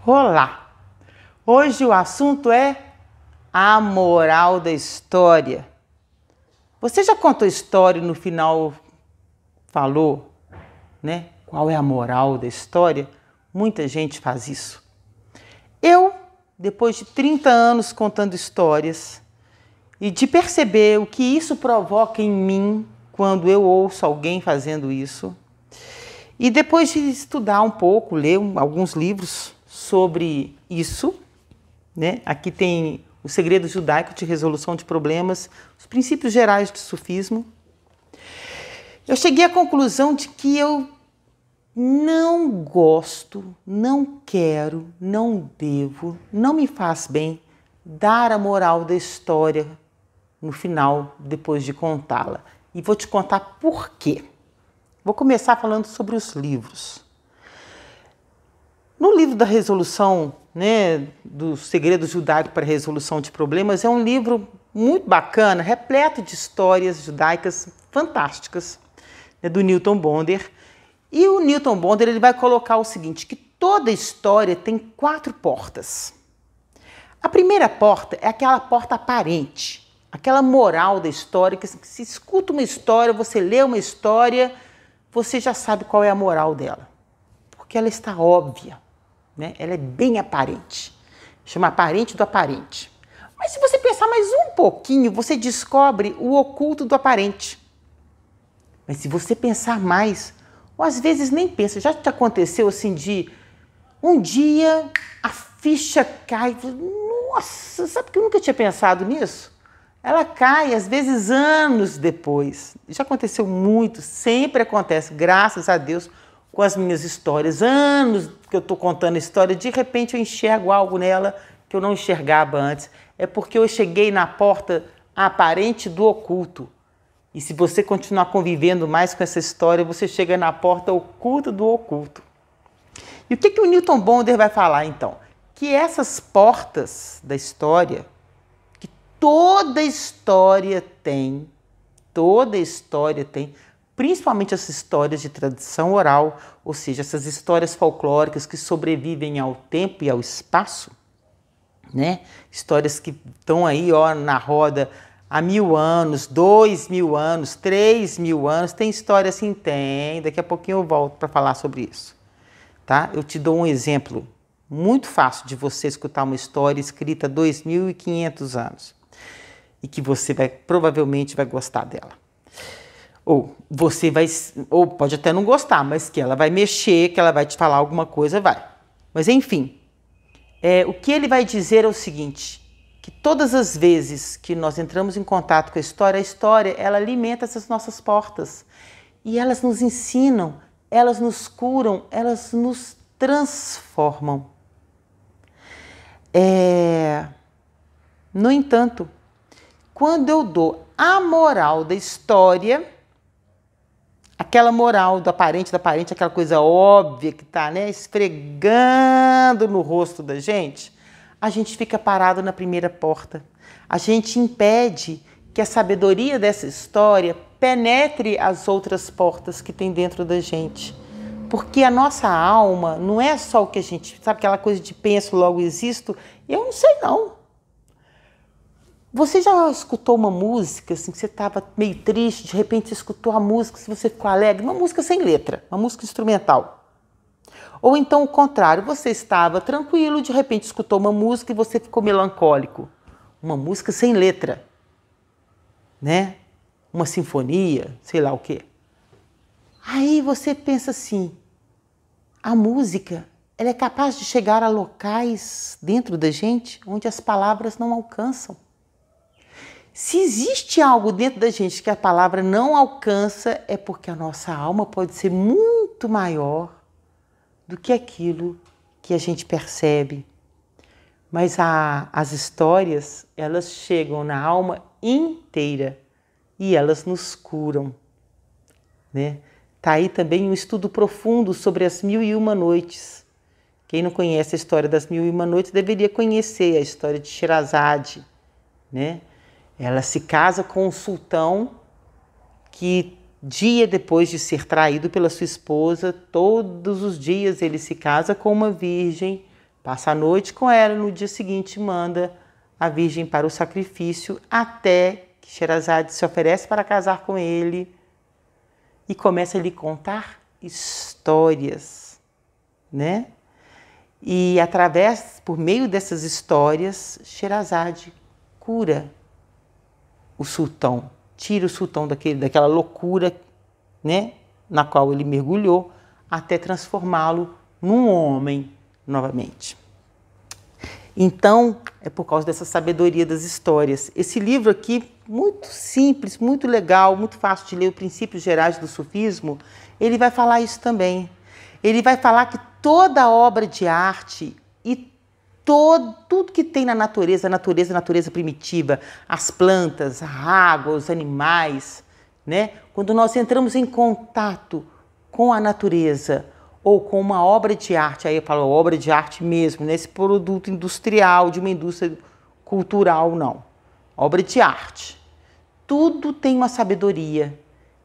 Olá! Hoje o assunto é a moral da história. Você já contou história e no final falou, né? Qual é a moral da história? Muita gente faz isso. Eu, depois de 30 anos contando histórias e de perceber o que isso provoca em mim quando eu ouço alguém fazendo isso, e depois de estudar um pouco, ler alguns livros sobre isso, né? Aqui tem o segredo judaico de resolução de problemas, os princípios gerais do sufismo. Eu cheguei à conclusão de que eu não gosto, não quero, não devo, não me faz bem dar a moral da história no final, depois de contá-la. E vou te contar por quê. Vou começar falando sobre os livros. No livro da resolução, né, do segredo judaico para a resolução de problemas, é um livro muito bacana, repleto de histórias judaicas fantásticas, né, do Newton Bonder. E o Newton Bonder ele vai colocar o seguinte, que toda história tem 4 portas. A primeira porta é aquela porta aparente, aquela moral da história, que se escuta uma história, você lê uma história, você já sabe qual é a moral dela, porque ela está óbvia, né? Ela é bem aparente, chama aparente do aparente. Mas se você pensar mais um pouquinho, você descobre o oculto do aparente. Mas se você pensar mais, ou às vezes nem pensa, já te aconteceu assim de um dia a ficha cai, nossa, sabe que eu nunca tinha pensado nisso? Ela cai, às vezes, anos depois. Já aconteceu muito, sempre acontece, graças a Deus, com as minhas histórias. Anos que eu estou contando a história, de repente eu enxergo algo nela que eu não enxergava antes. É porque eu cheguei na porta aparente do oculto. E se você continuar convivendo mais com essa história, você chega na porta oculta do oculto. E o que o Newton Bonder vai falar, então? Que essas portas da história, toda história tem, principalmente as histórias de tradição oral, ou seja, essas histórias folclóricas que sobrevivem ao tempo e ao espaço, né? Histórias que estão aí ó, na roda há 1000 anos, 2000 anos, 3000 anos, tem história assim? Tem, daqui a pouquinho eu volto para falar sobre isso. Tá? Eu te dou um exemplo muito fácil de você escutar uma história escrita há 2500 anos. E que você provavelmente vai gostar dela. Ou pode até não gostar, mas que ela vai mexer, que ela vai te falar alguma coisa, vai. Mas enfim, o que ele vai dizer é o seguinte, que todas as vezes que nós entramos em contato com a história ela alimenta essas nossas portas. E elas nos ensinam, elas nos curam, elas nos transformam. No entanto, quando eu dou a moral da história, aquela moral do aparente, aquela coisa óbvia que está, né, esfregando no rosto da gente, a gente fica parado na primeira porta. A gente impede que a sabedoria dessa história penetre as outras portas que tem dentro da gente. Porque a nossa alma não é só o que a gente... Sabe aquela coisa de penso, logo existo? Eu não sei não. Você já escutou uma música, assim, que você estava meio triste, de repente você escutou a música, se você ficou alegre, uma música sem letra, uma música instrumental. Ou então o contrário, você estava tranquilo, de repente escutou uma música e você ficou melancólico. Uma música sem letra, né? Uma sinfonia, sei lá o quê. Aí você pensa assim, a música, ela é capaz de chegar a locais dentro da gente onde as palavras não alcançam. Se existe algo dentro da gente que a palavra não alcança, é porque a nossa alma pode ser muito maior do que aquilo que a gente percebe. Mas as histórias, elas chegam na alma inteira e elas nos curam, né? Tá aí também um estudo profundo sobre as 1001 noites. Quem não conhece a história das 1001 noites deveria conhecer a história de Sherazade, né? Ela se casa com um sultão que, dia depois de ser traído pela sua esposa, todos os dias ele se casa com uma virgem passa a noite com ela, no dia seguinte manda a virgem para o sacrifício, até que Sherazade se oferece para casar com ele e começa a lhe contar histórias, né? E por meio dessas histórias, Sherazade cura o sultão, tira o sultão daquela loucura, né, na qual ele mergulhou, até transformá-lo num homem novamente. Então, é por causa dessa sabedoria das histórias. Esse livro aqui, muito simples, muito legal, muito fácil de ler, os princípios gerais do sufismo, ele vai falar isso também. Ele vai falar que toda obra de arte e tudo que tem na natureza, a natureza primitiva, as plantas, a água, os animais, né? Quando nós entramos em contato com a natureza ou com uma obra de arte, aí eu falo obra de arte mesmo, nesse produto industrial, de uma indústria cultural, não. Obra de arte. Tudo tem uma sabedoria.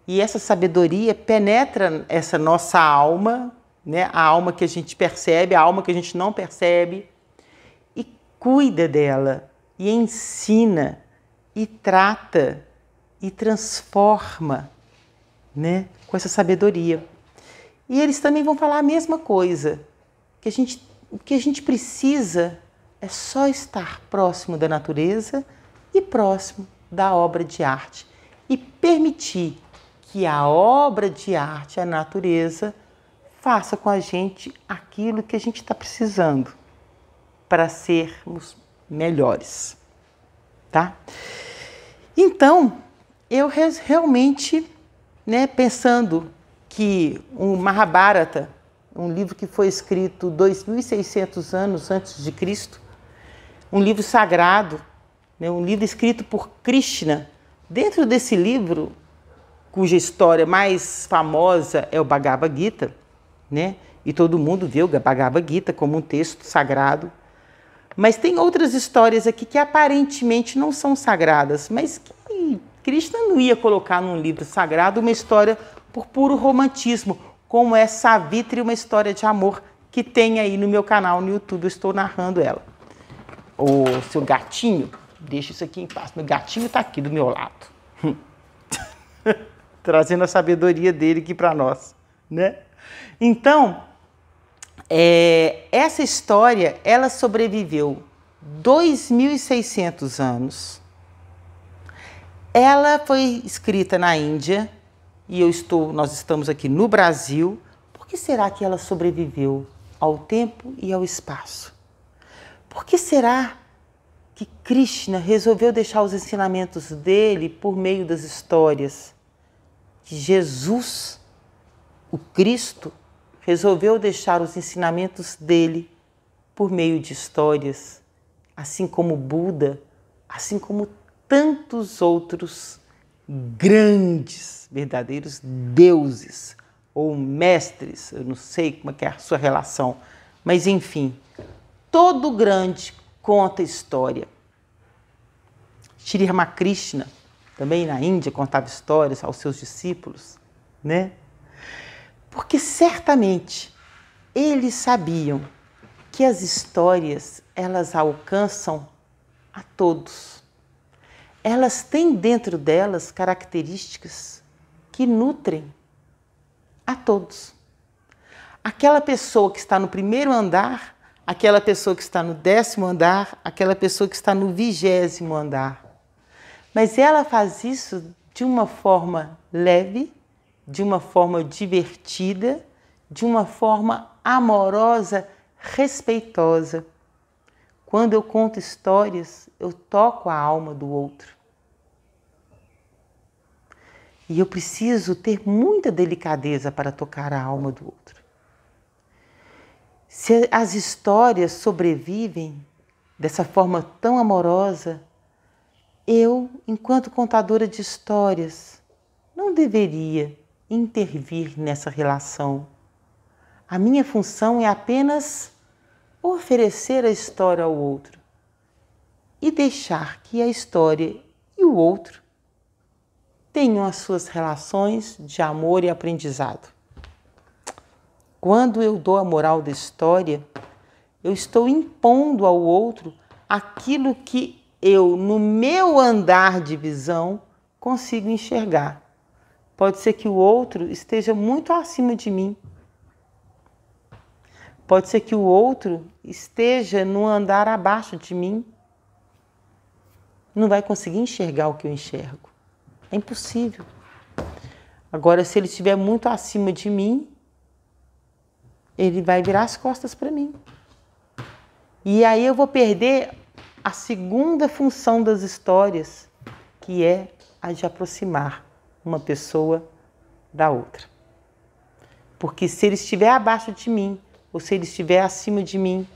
E essa sabedoria penetra essa nossa alma, né? A alma que a gente percebe, a alma que a gente não percebe, e cuida dela, e ensina, e trata, e transforma, né? Com essa sabedoria. E eles também vão falar a mesma coisa, que o que a gente precisa é só estar próximo da natureza e próximo da obra de arte e permitir que a obra de arte, a natureza, faça com a gente aquilo que a gente está precisando para sermos melhores, tá? Então, eu realmente, né, pensando que o Mahabharata, um livro que foi escrito 2.600 anos antes de Cristo, um livro sagrado, né, um livro escrito por Krishna. Dentro desse livro, cuja história mais famosa é o Bhagavad Gita, né, e todo mundo vê o Bhagavad Gita como um texto sagrado, mas tem outras histórias aqui que aparentemente não são sagradas, mas que Krishna não ia colocar num livro sagrado uma história por puro romantismo, como é Savitri, uma história de amor que tem aí no meu canal no YouTube, eu estou narrando ela. O seu gatinho, deixa isso aqui em paz, meu gatinho está aqui do meu lado, trazendo a sabedoria dele aqui para nós, né? Então, essa história, ela sobreviveu 2.600 anos, ela foi escrita na Índia, e nós estamos aqui no Brasil. Por que será que ela sobreviveu ao tempo e ao espaço? Por que será que Krishna resolveu deixar os ensinamentos dele por meio das histórias? Que Jesus, o Cristo, resolveu deixar os ensinamentos dele por meio de histórias, assim como Buda, assim como tantos outros grandes, verdadeiros deuses ou mestres, eu não sei como é que é a sua relação, mas enfim, todo grande conta história. Shri Ramakrishna, também na Índia, contava histórias aos seus discípulos, né? Porque certamente eles sabiam que as histórias, elas alcançam a todos. Elas têm dentro delas características que nutrem a todos. Aquela pessoa que está no primeiro andar, aquela pessoa que está no 10º andar, aquela pessoa que está no 20º andar. Mas ela faz isso de uma forma leve, de uma forma divertida, de uma forma amorosa, respeitosa. Quando eu conto histórias, eu toco a alma do outro. E eu preciso ter muita delicadeza para tocar a alma do outro. Se as histórias sobrevivem dessa forma tão amorosa, eu, enquanto contadora de histórias, não deveria intervir nessa relação. A minha função é apenas oferecer a história ao outro e deixar que a história e o outro tenham as suas relações de amor e aprendizado. Quando eu dou a moral da história, eu estou impondo ao outro aquilo que eu, no meu andar de visão, consigo enxergar. Pode ser que o outro esteja muito acima de mim. Pode ser que o outro esteja num andar abaixo de mim. Não vai conseguir enxergar o que eu enxergo. É impossível. Agora, se ele estiver muito acima de mim, ele vai virar as costas para mim. E aí eu vou perder a segunda função das histórias, que é a de aproximar uma pessoa da outra. Porque se ele estiver abaixo de mim, ou se ele estiver acima de mim,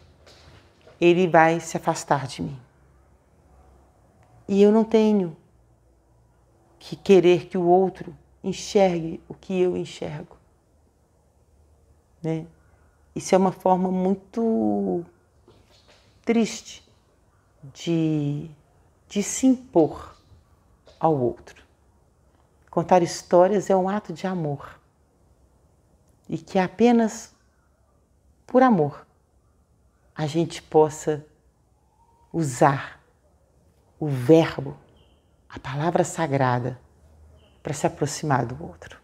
ele vai se afastar de mim. E eu não tenho que querer que o outro enxergue o que eu enxergo, né? Isso é uma forma muito triste de se impor ao outro. Contar histórias é um ato de amor. E que apenas por amor a gente possa usar o verbo, a palavra sagrada, para se aproximar do outro.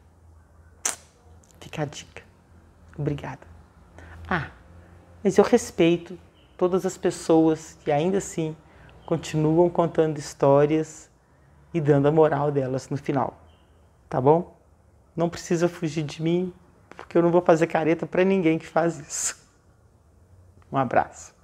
Fica a dica. Obrigada. Mas eu respeito todas as pessoas que ainda assim continuam contando histórias e dando a moral delas no final. Tá bom? Não precisa fugir de mim, porque eu não vou fazer careta para ninguém que faz isso. Um abraço.